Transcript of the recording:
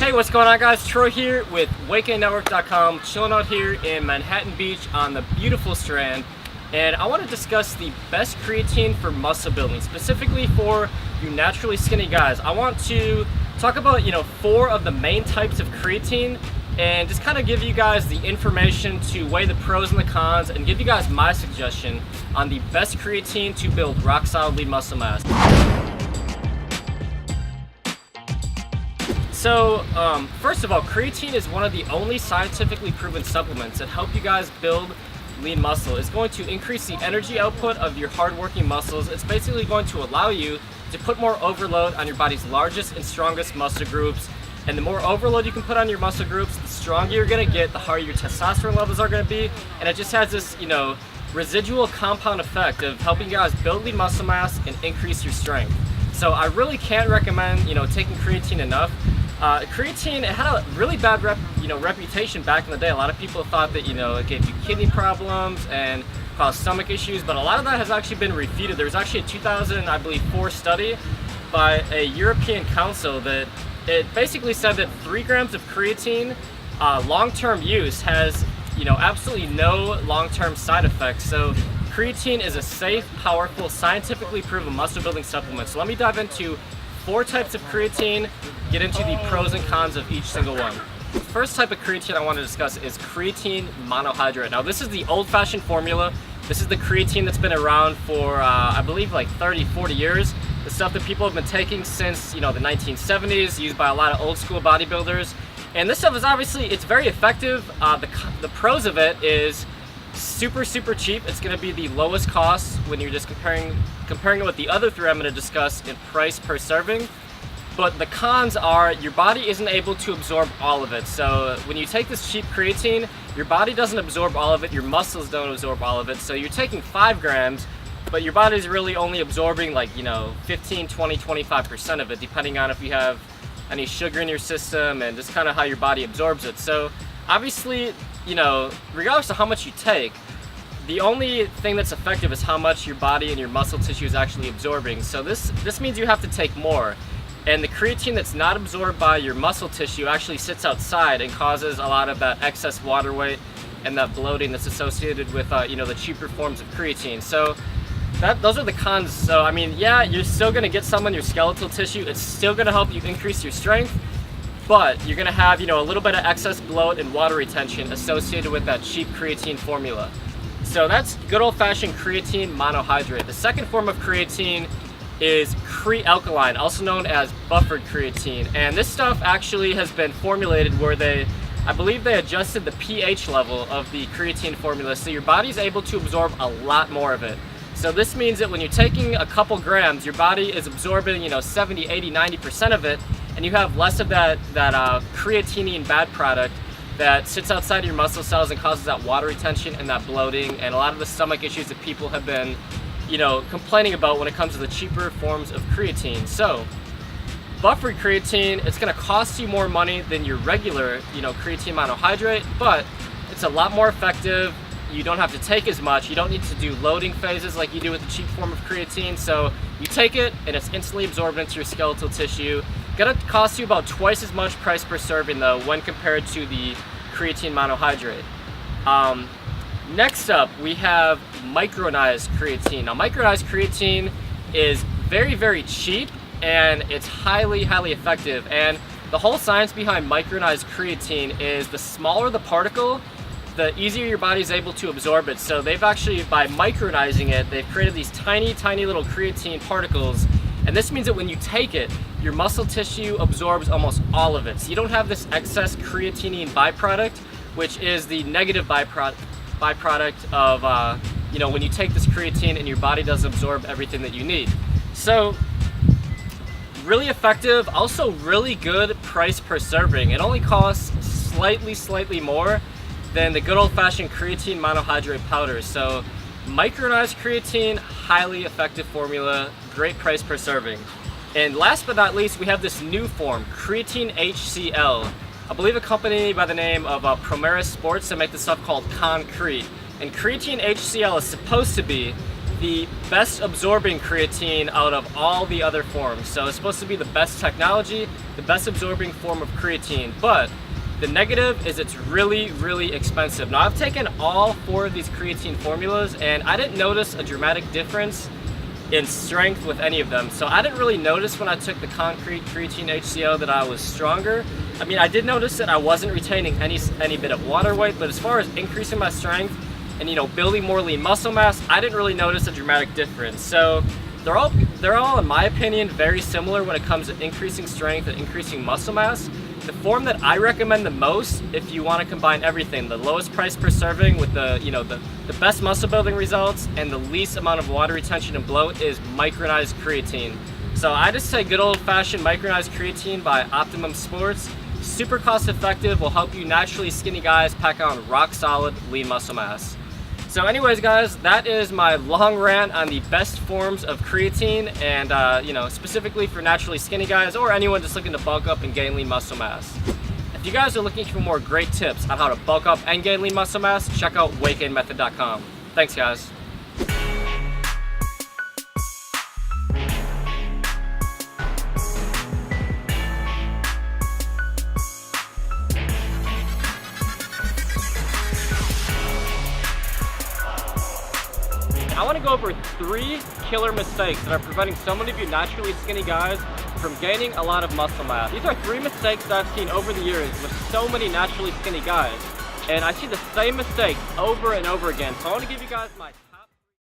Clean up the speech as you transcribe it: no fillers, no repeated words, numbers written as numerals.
Hey, what's going on, guys? Troy here with WakeNetwork.com, chilling out here in Manhattan Beach on the beautiful Strand, and I want to discuss the best creatine for muscle building, specifically for you naturally skinny guys. I want to talk about, 4 of the main types of creatine and just kind of give you guys the information to weigh the pros and the cons and give you guys my suggestion on the best creatine to build rock solid lean muscle mass. So, first of all, creatine is one of the only scientifically proven supplements that help you guys build lean muscle. It's going to increase the energy output of your hard-working muscles. It's basically going to allow you to put more overload on your body's largest and strongest muscle groups. And the more overload you can put on your muscle groups, the stronger you're going to get, the higher your testosterone levels are going to be. And it just has this, residual compound effect of helping you guys build lean muscle mass and increase your strength. So I really can't recommend, taking creatine enough. Creatine, it had a really bad reputation back in the day. A lot of people thought that it gave you kidney problems and caused stomach issues, but a lot of that has actually been refuted. There was actually a 2004 study by a European council that it basically said that 3 grams of creatine long-term use has absolutely no long-term side effects. So creatine is a safe, powerful, scientifically proven muscle building supplement. So let me dive into 4 types of creatine, get into the pros and cons of each single one. The first type of creatine I want to discuss is creatine monohydrate. Now this is the old-fashioned formula. This is the creatine that's been around for, I believe, like 30, 40 years. The stuff that people have been taking since, the 1970s, used by a lot of old-school bodybuilders. And this stuff is obviously, it's very effective. The pros of it is super cheap. It's going to be the lowest cost when you're just comparing it with the other 3 I'm going to discuss in price per serving. But the cons are your body isn't able to absorb all of it. So when you take this cheap creatine, your body doesn't absorb all of it, your muscles don't absorb all of it. So you're taking 5 grams, but your body's really only absorbing 15, 20, 25% of it, depending on if you have any sugar in your system and just kind of how your body absorbs it. So obviously, regardless of how much you take, the only thing that's effective is how much your body and your muscle tissue is actually absorbing. So this means you have to take more. And the creatine that's not absorbed by your muscle tissue actually sits outside and causes a lot of that excess water weight and that bloating that's associated with the cheaper forms of creatine. So those are the cons. So I mean, yeah, you're still gonna get some in your skeletal tissue. It's still gonna help you increase your strength, but you're gonna have a little bit of excess bloat and water retention associated with that cheap creatine formula. So that's good old-fashioned creatine monohydrate. The second form of creatine is Crealkaline, also known as buffered creatine. And this stuff actually has been formulated where I believe they adjusted the pH level of the creatine formula so your body's able to absorb a lot more of it. So this means that when you're taking a couple grams, your body is absorbing 70, 80, 90% of it, and you have less of that creatinine bad product that sits outside of your muscle cells and causes that water retention and that bloating and a lot of the stomach issues that people have been complaining about when it comes to the cheaper forms of creatine. So buffered creatine, it's going to cost you more money than your regular creatine monohydrate, but it's a lot more effective. You don't have to take as much. You don't need to do loading phases like you do with the cheap form of creatine. So you take it and it's instantly absorbed into your skeletal tissue. Gonna cost you about twice as much price per serving though when compared to the creatine monohydrate. Next up, we have micronized creatine. Now, micronized creatine is very cheap and it's highly effective. And the whole science behind micronized creatine is the smaller the particle, the easier your body's able to absorb it. So they've actually, by micronizing it, they've created these tiny little creatine particles. And this means that when you take it, your muscle tissue absorbs almost all of it. So you don't have this excess creatinine byproduct, which is the negative byproduct of when you take this creatine and your body doesn't absorb everything that you need. So really effective, also really good price per serving. It only costs slightly more than the good old-fashioned creatine monohydrate powders. So micronized creatine, highly effective formula, great price per serving. And last but not least, we have this new form, creatine HCl. I believe a company by the name of Promera Sports that make this stuff called Concrete. And creatine HCl is supposed to be the best absorbing creatine out of all the other forms. So it's supposed to be the best technology, the best absorbing form of creatine. But the negative is it's really, really expensive. Now I've taken all 4 of these creatine formulas and I didn't notice a dramatic difference in strength with any of them. So I didn't really notice when I took the concrete creatine HCO that I was stronger. I mean, I did notice that I wasn't retaining any bit of water weight, but as far as increasing my strength and, you know, building more lean muscle mass, I didn't really notice a dramatic difference. So they're all, in my opinion, very similar when it comes to increasing strength and increasing muscle mass. The form that I recommend the most, if you want to combine everything, the lowest price per serving with the best muscle building results and the least amount of water retention and bloat, is micronized creatine. So I just say good old fashioned micronized creatine by Optimum Sports. Super cost effective, will help you naturally skinny guys pack on rock solid lean muscle mass. So anyways guys, that is my long rant on the best forms of creatine and you know, specifically for naturally skinny guys or anyone just looking to bulk up and gain lean muscle mass. If you guys are looking for more great tips on how to bulk up and gain lean muscle mass, check out weightgainmethod.com. Thanks guys. I want to go over 3 killer mistakes that are preventing so many of you naturally skinny guys from gaining a lot of muscle mass. These are 3 mistakes that I've seen over the years with so many naturally skinny guys, and I see the same mistakes over and over again. So I want to give you guys my